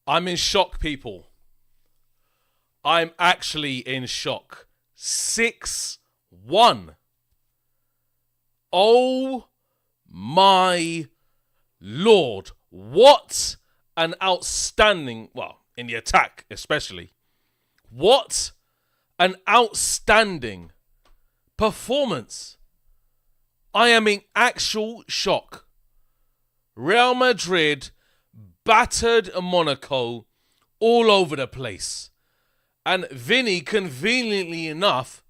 I'm in shock, people. I'm actually in shock. 6-1. Oh my Lord. What an outstanding, well, in the attack especially. What an outstanding performance. I am in actual shock. Real Madrid battered Monaco all over the place. And Vini, conveniently enough,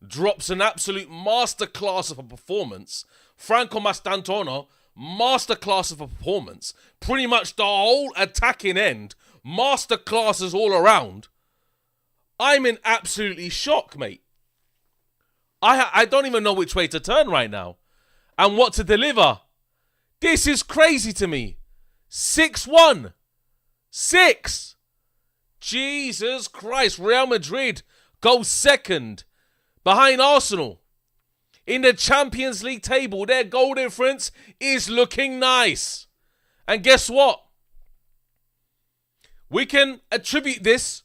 drops an absolute masterclass of a performance. Franco Mastantuono, masterclass of a performance. Pretty much the whole attacking end, masterclasses all around. I'm in absolutely shock, mate. I don't even know which way to turn right now. And what to deliver. This is crazy to me. 6-1. 6. Jesus Christ. Real Madrid goes second behind Arsenal. In the Champions League table, their goal difference is looking nice. And guess what? We can attribute this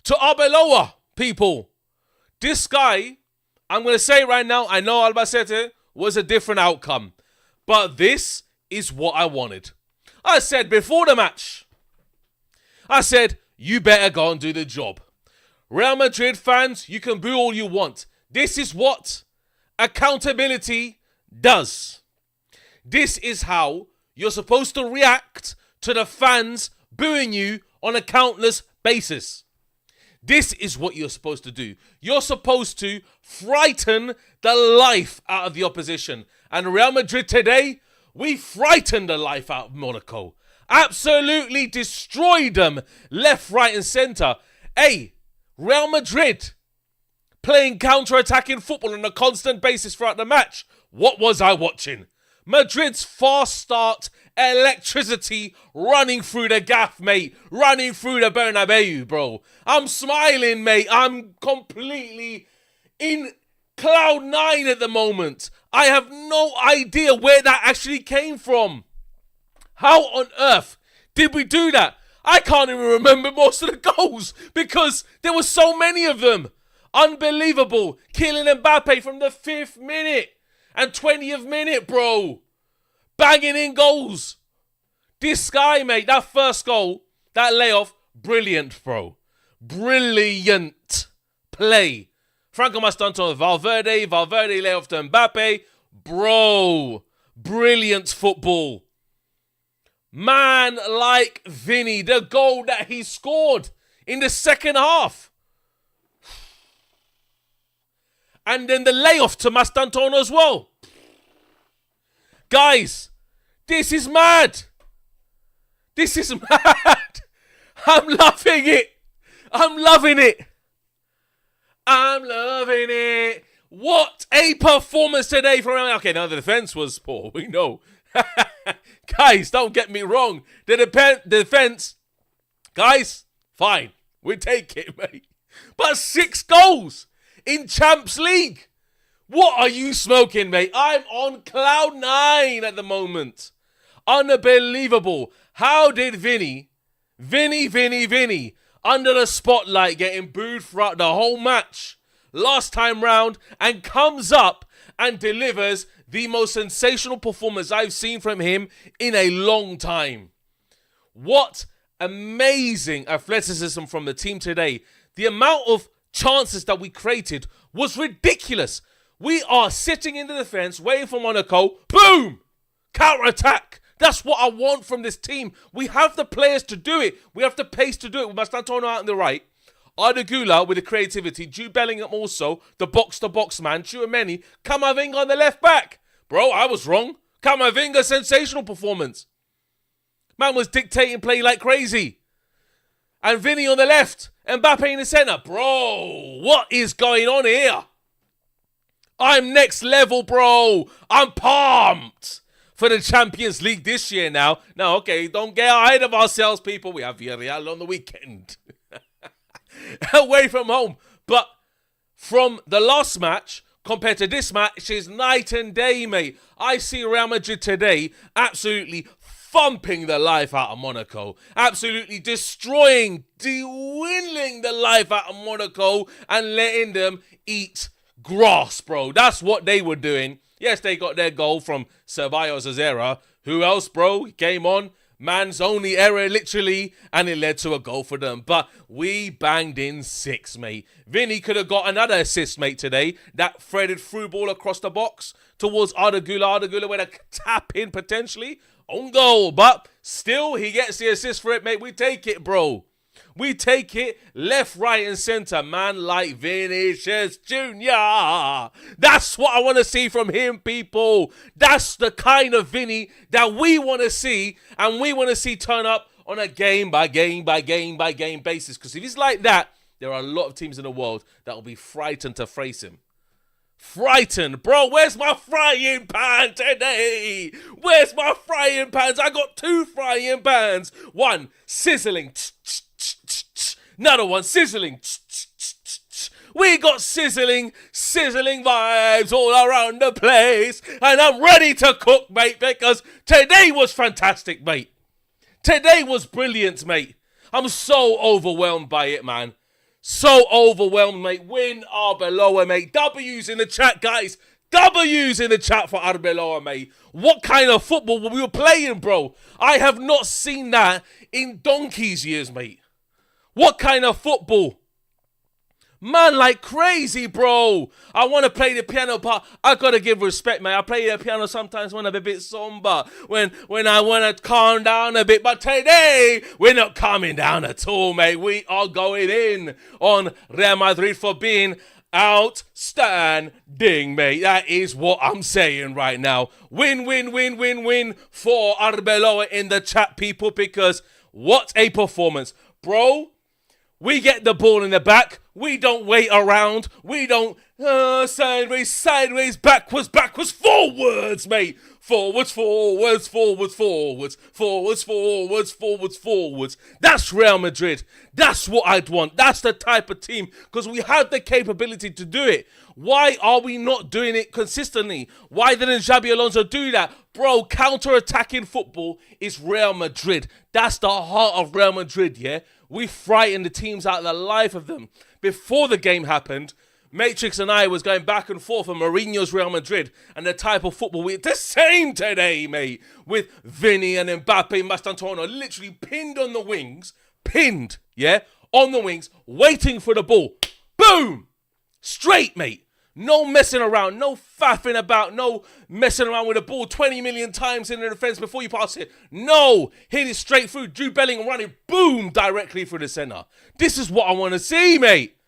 to Arbeloa, people. This guy, I'm going to say it right now, I know Albacete was a different outcome. But this is what I wanted. I said before the match, I said, you better go and do the job. Real Madrid fans, you can boo all you want. This is what accountability does. This is how you're supposed to react to the fans booing you on a countless basis. This is what you're supposed to do. You're supposed to frighten the life out of the opposition. And Real Madrid today, we frightened the life out of Monaco. Absolutely destroyed them left, right and centre. Hey, Real Madrid playing counter-attacking football on a constant basis throughout the match. What was I watching? Madrid's fast start, electricity running through the gaff, mate. Running through the Bernabéu, bro. I'm smiling, mate. I'm completely in cloud 9 at the moment. I have no idea where that actually came from. How on earth did we do that? I can't even remember most of the goals because there were so many of them. Unbelievable. Kylian Mbappe from the 5th minute and 20th minute, bro. Banging in goals. This guy, mate, that first goal, that layoff, brilliant, bro. Brilliant play. Franco Mastantuono, Valverde layoff to Mbappe. Bro, brilliant football. Man like Vini, the goal that he scored in the second half. And then the layoff to Mastantuono as well. Guys, this is mad. This is mad. I'm loving it. I'm loving it. I'm loving it. What a performance today from... Okay, now the defense was poor. We know. Guys, don't get me wrong. The defense, guys, fine. We take it, mate. But 6 goals in Champs League. What are you smoking, mate? I'm on cloud 9 at the moment. Unbelievable. How did Vini, under the spotlight, getting booed throughout the whole match last time round, and comes up and delivers the most sensational performance I've seen from him in a long time. What amazing athleticism from the team today. The amount of chances that we created was ridiculous. We are sitting in the defense, waiting for Monaco. Boom! Counter-attack. That's what I want from this team. We have the players to do it. We have the pace to do it. With Mastantuono out on the right. Arda Güler with the creativity. Jude Bellingham also. The box-to-box man. Tchouaméni. Camavinga on the left back. Bro, I was wrong. Camavinga, sensational performance. Man was dictating play like crazy. And Vini on the left. Mbappe in the centre. Bro, what is going on here? I'm next level, bro. I'm pumped for the Champions League this year now. No, okay, don't get ahead of ourselves, people. We have Villarreal on the weekend. Away from home. But from the last match compared to this match is night and day, mate. I see Real Madrid today absolutely thumping the life out of Monaco. Absolutely destroying, dwindling the life out of Monaco and letting them eat grass, bro. That's what they were doing. Yes, they got their goal from Ceballos' error. Who else, bro? He came on. Man's only error, literally, and it led to a goal for them. But we banged in 6, mate. Vini could have got another assist, mate, today. That threaded through ball across the box towards Arda Güler. Arda Güler with a tap in, potentially. On goal, but still, he gets the assist for it, mate. We take it, bro. We take it left, right, and centre. Man like Vinícius Jr. That's what I want to see from him, people. That's the kind of Vini that we want to see, and we want to see turn up on a game by game basis. Because if he's like that, there are a lot of teams in the world that will be frightened to face him. Frightened, bro. Where's my frying pan today? Where's my frying pans? I got 2 frying pans. One sizzling. Another one sizzling. We got sizzling vibes all around the place. And I'm ready to cook, mate, because today was fantastic, mate. Today was brilliant, mate. I'm so overwhelmed by it, man. So overwhelmed, mate. Win Arbeloa, mate. W's in the chat, guys. W's in the chat for Arbeloa, mate. What kind of football were we playing, bro? I have not seen that in donkey's years, mate. What kind of football? Man, like crazy, bro. I want to play the piano, but I got to give respect, man. I play the piano sometimes when I'm a bit somber, when I want to calm down a bit. But today, we're not calming down at all, mate. We are going in on Real Madrid for being outstanding, mate. That is what I'm saying right now. Win for Arbeloa in the chat, people, because what a performance. Bro, we get the ball in the back. We don't wait around. We don't sideways, backwards, forwards, mate. Forwards. That's Real Madrid. That's what I'd want. That's the type of team, because we have the capability to do it. Why are we not doing it consistently? Why didn't Xabi Alonso do that? Bro, counter-attacking football is Real Madrid. That's the heart of Real Madrid, yeah? We frightened the teams out of the life of them. Before the game happened, Matrix and I was going back and forth on Mourinho's Real Madrid and the type of football we the same today, mate. With Vini and Mbappe, Mastantuono literally pinned on the wings. Pinned, yeah? On the wings, waiting for the ball. Boom! Straight, mate. No messing around, no faffing about, no messing around with the ball 20 million times in the defense before you pass it. No, hit it straight through, Jude Bellingham running, boom, directly through the centre. This is what I want to see, mate.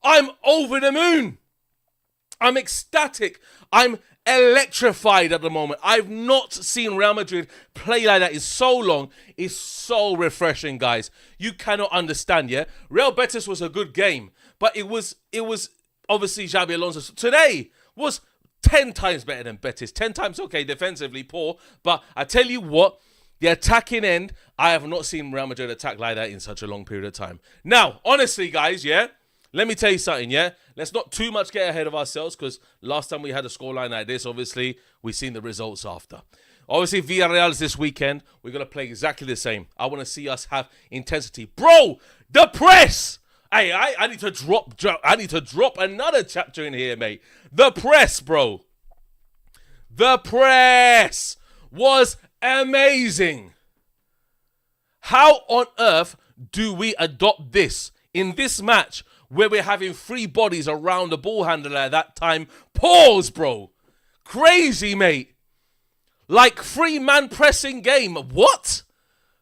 I'm over the moon. I'm ecstatic. I'm electrified at the moment. I've not seen Real Madrid play like that in so long. It's so refreshing, guys. You cannot understand, yeah? Real Betis was a good game, but it was obviously Xabi Alonso today was 10 times better than Betis. 10 times, okay, defensively poor. But I tell you what, the attacking end, I have not seen Real Madrid attack like that in such a long period of time. Now, honestly, guys, yeah, let me tell you something, yeah? Let's not too much get ahead of ourselves, because last time we had a scoreline like this, obviously, we've seen the results after. Obviously, Villarreal is this weekend. We're going to play exactly the same. I want to see us have intensity. Bro, the press! Hey, I need to drop another chapter in here, mate. The press, bro. The press was amazing. How on earth do we adopt this in this match where we're having 3 bodies around the ball handler at that time? Pause, bro. Crazy, mate. Like 3-man pressing game. What?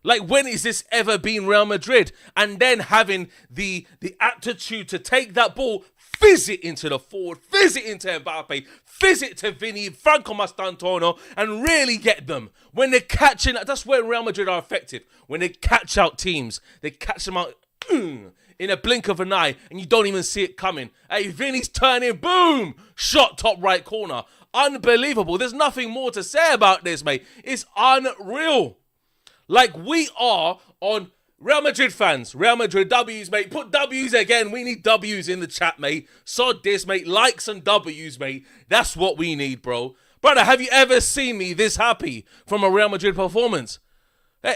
Like, when is this ever been Real Madrid? And then having the aptitude to take that ball, fizz it into the forward, fizz it into Mbappe, fizz it to Vini, Franco Mastantuono, and really get them. When they're catching, that's where Real Madrid are effective. When they catch out teams, they catch them out in a blink of an eye, and you don't even see it coming. Hey, Vini's turning, boom! Shot top right corner. Unbelievable. There's nothing more to say about this, mate. It's unreal. Like, we are on Real Madrid fans. Real Madrid W's, mate. Put W's again. We need W's in the chat, mate. Sod this, mate. Likes and W's, mate. That's what we need, bro. Brother, have you ever seen me this happy from a Real Madrid performance?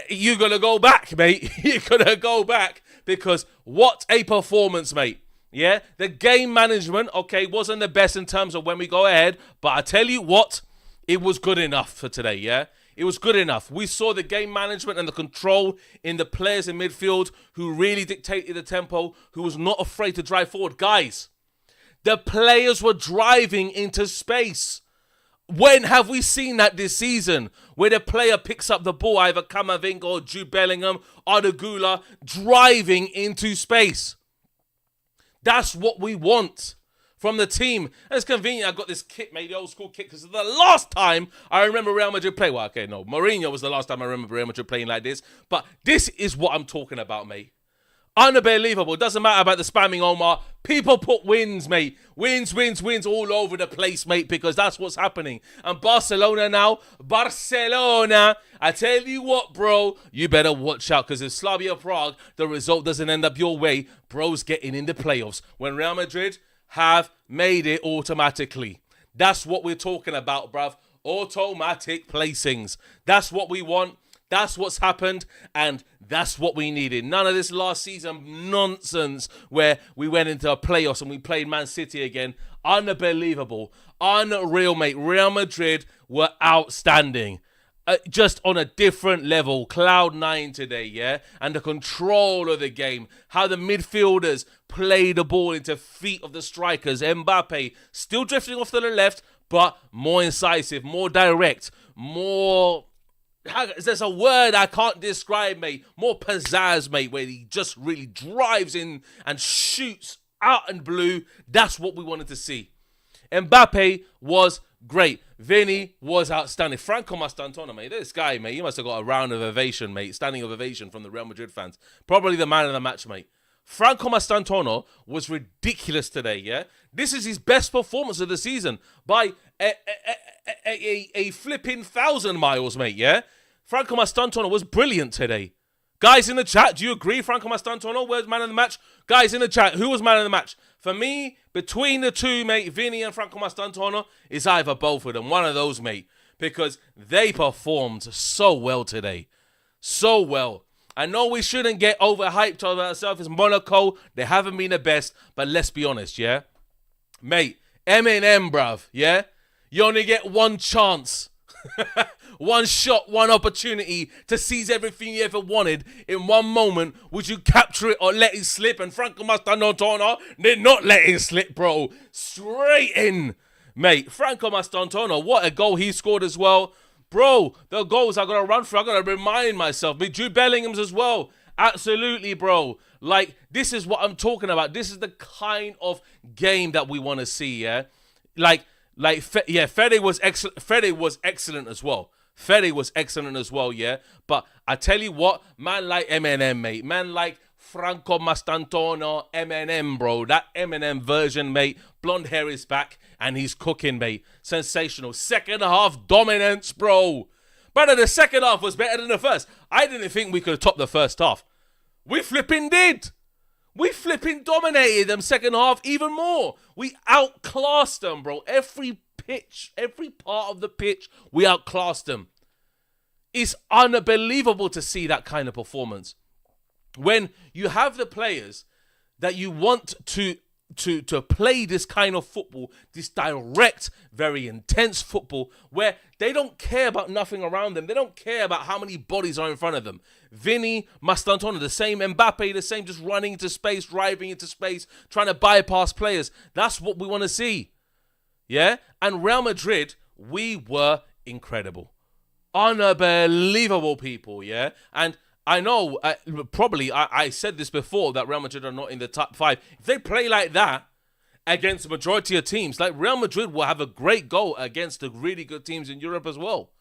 You're going to go back, mate. You're going to go back because what a performance, mate. Yeah, the game management, okay, wasn't the best in terms of when we go ahead, but I tell you what, it was good enough for today, yeah? It was good enough. We saw the game management and the control in the players in midfield who really dictated the tempo, who was not afraid to drive forward. Guys, the players were driving into space. When have we seen that this season? Where the player picks up the ball, either Camavinga or Jude Bellingham, Arda driving into space. That's what we want from the team. And it's convenient I got this kit, mate, the old school kit, because the last time I remember Real Madrid play, well, okay, no, Mourinho was the last time I remember Real Madrid playing like this, but this is what I'm talking about, mate. Unbelievable. It doesn't matter about the spamming, Omar. People put wins, mate. Wins all over the place, mate, because that's what's happening. And Barcelona, I tell you what, bro, you better watch out, because if Slavia Prague, the result doesn't end up your way, bro's getting in the playoffs. When Real Madrid have made it automatically. That's what we're talking about, bruv. Automatic placings. That's what we want. That's what's happened, and that's what we needed. None of this last season nonsense where we went into a playoffs and we played Man City again. Unbelievable. Unreal, mate. Real Madrid were outstanding. Just on a different level. Cloud 9 today, yeah? And the control of the game. How the midfielders play the ball into feet of the strikers. Mbappe still drifting off to the left, but more incisive, more direct, more... There's a word I can't describe, mate. More pizzazz, mate, where he just really drives in and shoots out and blue. That's what we wanted to see. Mbappe was great. Vini was outstanding. Franco Mastantona, mate. This guy, mate, he must have got a round of ovation, mate. Standing ovation from the Real Madrid fans. Probably the man of the match, mate. Franco Mastantona was ridiculous today, yeah? This is his best performance of the season by a flipping 1,000 miles, mate, yeah? Franco Mastantona was brilliant today. Guys in the chat, do you agree Franco Mastantona was man of the match? Guys in the chat, who was man of the match? For me, between the two, mate, Vini and Franco Mastantona, it's either both of them. One of those, mate. Because they performed so well today. So well. I know we shouldn't get overhyped on ourselves. It's Monaco. They haven't been the best. But let's be honest, yeah? Mate, M&M, bruv, yeah? You only get one chance. One shot, one opportunity to seize everything you ever wanted in one moment. Would you capture it or let it slip? And Franco Mastantona did not let it slip, bro. Straight in. Mate, Franco Mastantona, what a goal he scored as well. Bro, the goals I got to run through, I got to remind myself. Jude Bellingham's as well. Absolutely, bro. Like, this is what I'm talking about. This is the kind of game that we want to see, yeah? Fede was excellent. Fede was excellent as well. Fede was excellent as well, yeah? But I tell you what, man like M&M, mate. Man like Franco Mastantona, M&M, bro. That M&M version, mate. Blonde hair is back, and he's cooking, mate. Sensational. Second half dominance, bro. But the second half was better than the first. I didn't think we could have topped the first half. We flipping did. We flipping dominated them second half even more. We outclassed them, bro. Every pitch, every part of the pitch, we outclassed them. It's unbelievable to see that kind of performance. When you have the players that you want to play this kind of football, this direct, very intense football, where they don't care about nothing around them. They don't care about how many bodies are in front of them. Vini, Mastantona, the same. Mbappe, the same, just running into space, driving into space, trying to bypass players. That's what we want to see. Yeah? And Real Madrid, we were incredible. Unbelievable people, yeah? And I know, I said this before, that Real Madrid are not in the top 5. If they play like that against the majority of teams, like Real Madrid will have a great goal against the really good teams in Europe as well.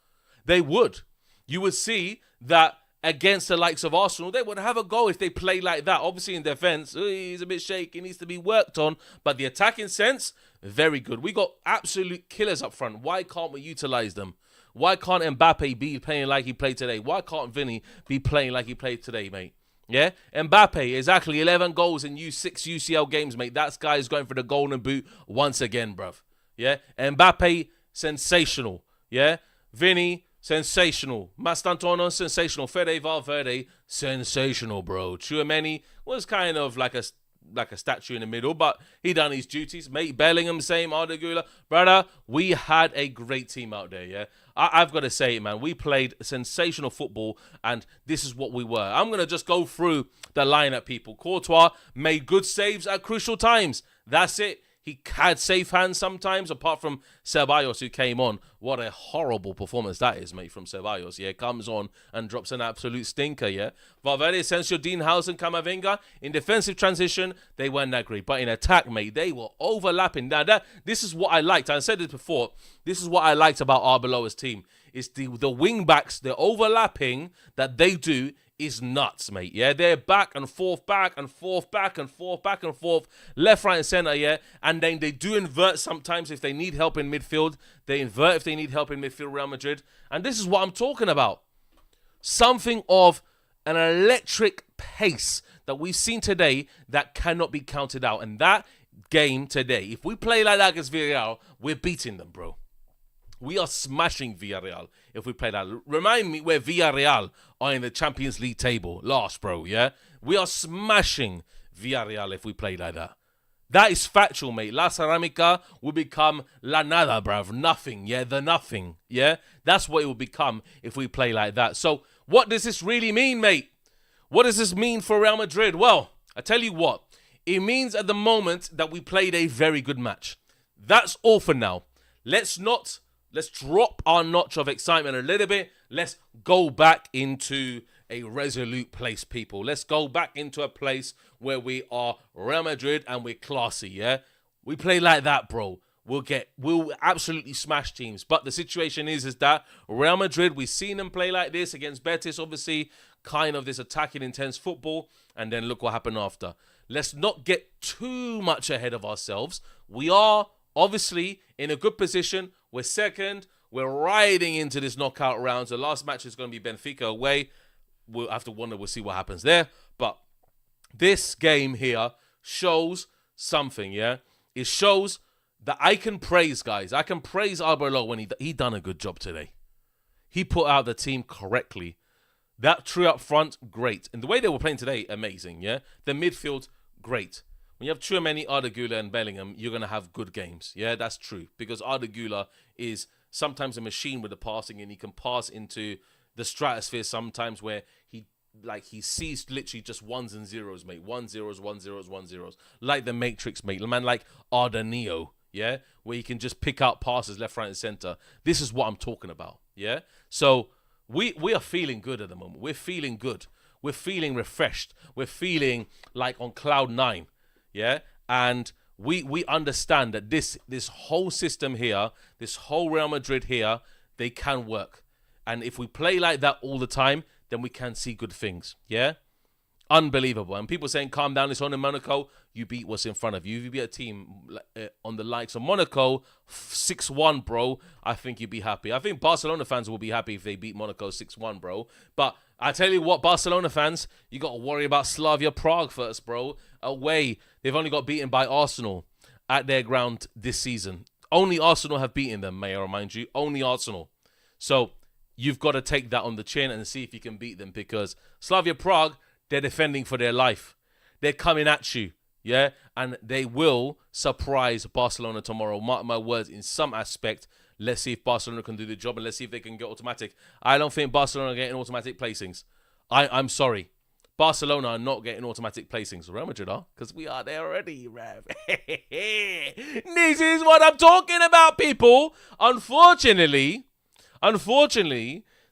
They would. You would see that against the likes of Arsenal, they would have a goal if they play like that. Obviously in defence, he's a bit shaky, needs to be worked on. But the attacking sense, very good. We got absolute killers up front. Why can't we utilise them? Why can't Mbappe be playing like he played today? Why can't Vini be playing like he played today, mate? Yeah? Mbappe, exactly 11 goals in 6 UCL games, mate. That guy is going for the golden boot once again, bruv. Yeah? Mbappe, sensational. Yeah? Vini, sensational. Mastantuono, sensational. Fede Valverde, sensational, bro. Tchouaméni was kind of like a statue in the middle, but he done his duties. Mate, Bellingham, same. Arda Güler. Brother, we had a great team out there, yeah? I've got to say it, man. We played sensational football, and this is what we were. I'm going to just go through the lineup, people. Courtois made good saves at crucial times. That's it. He had safe hands sometimes, apart from Ceballos, who came on. What a horrible performance that is, mate, from Ceballos. Yeah, comes on and drops an absolute stinker, yeah. Valverde, Asensio, Dienhausen, Camavinga. In defensive transition, they weren't that great. But in attack, mate, they were overlapping. Now, this is what I liked. I said this before. This is what I liked about Arbeloa's team. It's the wing backs, the overlapping that they do is nuts, mate. Yeah, they're back and forth, back and forth, back and forth, back and forth, left, right, and center. Yeah, and then they do invert sometimes if they need help in midfield. They invert if they need help in midfield. Real Madrid, and this is what I'm talking about. Something of an electric pace that we've seen today that cannot be counted out. And that game today, if we play like that against Villarreal, we're beating them, bro. We are smashing Villarreal if we play that. Remind me where Villarreal are in the Champions League table. Last, bro, yeah? We are smashing Villarreal if we play like that. That is factual, mate. La Ceramica will become La Nada, bruv. Nothing, yeah? The nothing, yeah? That's what it will become if we play like that. So what does this really mean, mate? What does this mean for Real Madrid? Well, I tell you what. It means at the moment that we played a very good match. That's all for now. Let's drop our notch of excitement a little bit. Let's go back into a resolute place, people. Let's go back into a place where we are Real Madrid and we're classy, yeah? We play like that, bro. We'll absolutely smash teams. But the situation is that Real Madrid, we've seen them play like this against Betis, obviously, kind of this attacking, intense football. And then look what happened after. Let's not get too much ahead of ourselves. We are obviously in a good position. We're second. We're riding into this knockout rounds. The last match is going to be Benfica away. We'll have to wonder. We'll see what happens there. But this game here shows something, yeah? It shows that I can praise, guys. I can praise Arbeloa when he done a good job today. He put out the team correctly. That trio up front, great. And the way they were playing today, amazing, yeah? The midfield, great. When you have Tchouaméni, Arda Güler, and Bellingham, you're going to have good games. Yeah, that's true. Because Arda Güler is sometimes a machine with the passing, and he can pass into the stratosphere sometimes where he sees literally just ones and zeros, mate. 1 zeros, 1 zeros, 1 zeros. Like the Matrix, mate. A man like Arda Neo, yeah? Where he can just pick out passes left, right, and center. This is what I'm talking about, yeah? So we are feeling good at the moment. We're feeling good. We're feeling refreshed. We're feeling like on cloud 9. Yeah, and we understand that this whole system here, this whole Real Madrid here, they can work. And if we play like that all the time, then we can see good things. Yeah, unbelievable. And people saying, calm down, it's on in Monaco. You beat what's in front of you. If you beat a team on the likes of Monaco, 6-1, bro, I think you'd be happy. I think Barcelona fans will be happy if they beat Monaco 6-1, bro. But I tell you what, Barcelona fans, you got to worry about Slavia Prague first, bro. Away, they've only got beaten by Arsenal at their ground this season. Only Arsenal have beaten them, may I remind you. Only Arsenal. So you've got to take that on the chin and see if you can beat them, because Slavia Prague, they're defending for their life. They're coming at you, yeah? And they will surprise Barcelona tomorrow. Mark my words, in some aspect. Let's see if Barcelona can do the job, and let's see if they can get automatic. I don't think Barcelona are getting automatic placings. I'm sorry. Barcelona are not getting automatic placings. Real Madrid are, because we are there already, Rev. This is what I'm talking about, people. Unfortunately,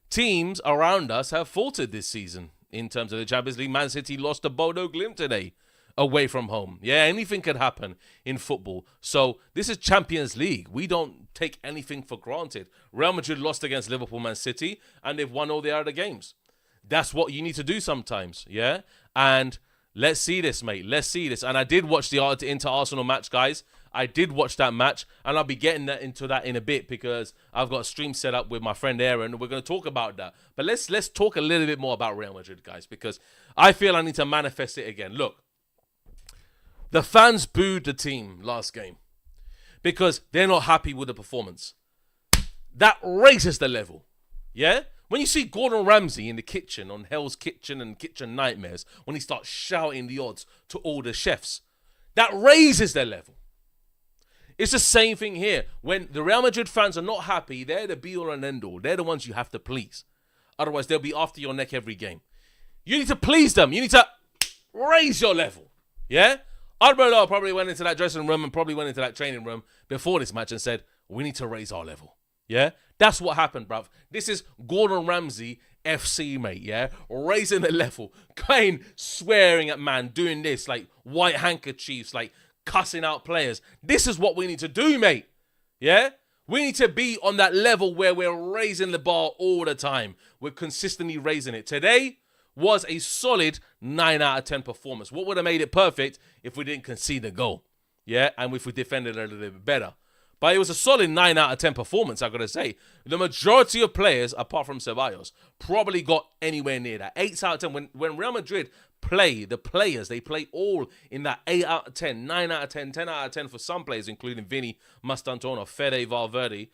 teams around us have faltered this season in terms of the Champions League. Man City lost to Bodo Glimt today, away from home. Yeah, anything could happen in football. So this is Champions League. We don't take anything for granted. Real Madrid lost against Liverpool, Man City, and they've won all their other games. That's what you need to do sometimes, yeah? And let's see this, mate. Let's see this. And I did watch the Inter-Arsenal match, guys. I did watch that match, and I'll be getting into that in a bit because I've got a stream set up with my friend Aaron, and we're going to talk about that. But let's talk a little bit more about Real Madrid, guys, because I feel I need to manifest it again. Look, the fans booed the team last game because they're not happy with the performance. That raises the level. Yeah? When you see Gordon Ramsay in the kitchen, on Hell's Kitchen and Kitchen Nightmares, when he starts shouting the odds to all the chefs, that raises their level. It's the same thing here. When the Real Madrid fans are not happy, they're the be-all and end-all. They're the ones you have to please. Otherwise, they'll be after your neck every game. You need to please them. You need to raise your level. Yeah? Arbeloa probably went into that dressing room and probably went into that training room before this match and said, we need to raise our level. Yeah? That's what happened, bruv. This is Gordon Ramsay FC, mate, yeah? Raising the level. Going, swearing at man, doing this, like white handkerchiefs, like cussing out players. This is what we need to do, mate. Yeah? We need to be on that level where we're raising the bar all the time. We're consistently raising it. Today was a solid 9 out of 10 performance. What would have made it perfect if we didn't concede a goal? Yeah? And if we defended a little bit better. But it was a solid 9 out of 10 performance, I've got to say. The majority of players, apart from Ceballos, probably got anywhere near that. 8 out of 10. When Real Madrid play, the players, they play all in that 8 out of 10, 9 out of 10, 10 out of 10 for some players, including Vini, Mastantuono, Fede Valverde.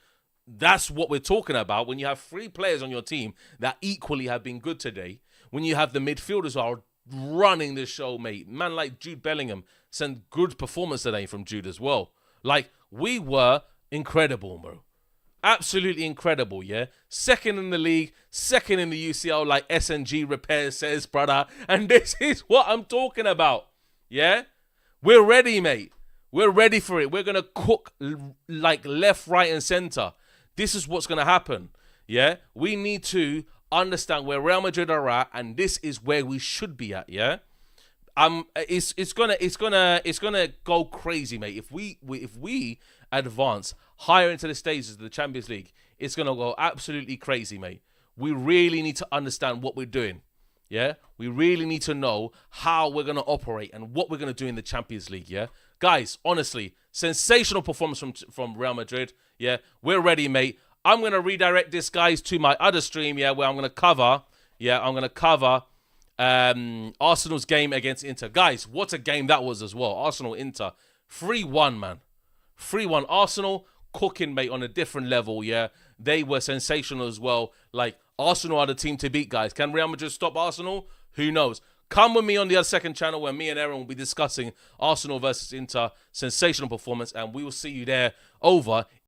That's what we're talking about. When you have 3 players on your team that equally have been good today, when you have the midfielders are running the show, mate. Man like Jude Bellingham sent good performance today from Jude as well. Like, we were incredible, bro. Absolutely incredible, yeah? Second in the league, second in the UCL, like SNG Repair says, brother. And this is what I'm talking about, yeah? We're ready, mate. We're ready for it. We're going to cook like left, right, and center. This is what's going to happen, yeah? We need to understand where Real Madrid are at, and this is where we should be at, yeah? It's gonna go crazy, mate. If we advance higher into the stages of the Champions League, it's gonna go absolutely crazy, mate. We really need to understand what we're doing. Yeah, we really need to know how we're gonna operate and what we're gonna do in the Champions League. Yeah, guys, honestly, sensational performance from Real Madrid. Yeah, we're ready, mate. I'm gonna redirect this, guys, to my other stream. Yeah, where I'm gonna cover. Arsenal's game against Inter. Guys, what a game that was as well. Arsenal-Inter. 3-1, man. 3-1. Arsenal cooking, mate, on a different level, yeah. They were sensational as well. Like, Arsenal are the team to beat, guys. Can Real Madrid stop Arsenal? Who knows? Come with me on the other second channel where me and Aaron will be discussing Arsenal versus Inter. Sensational performance, and we will see you there over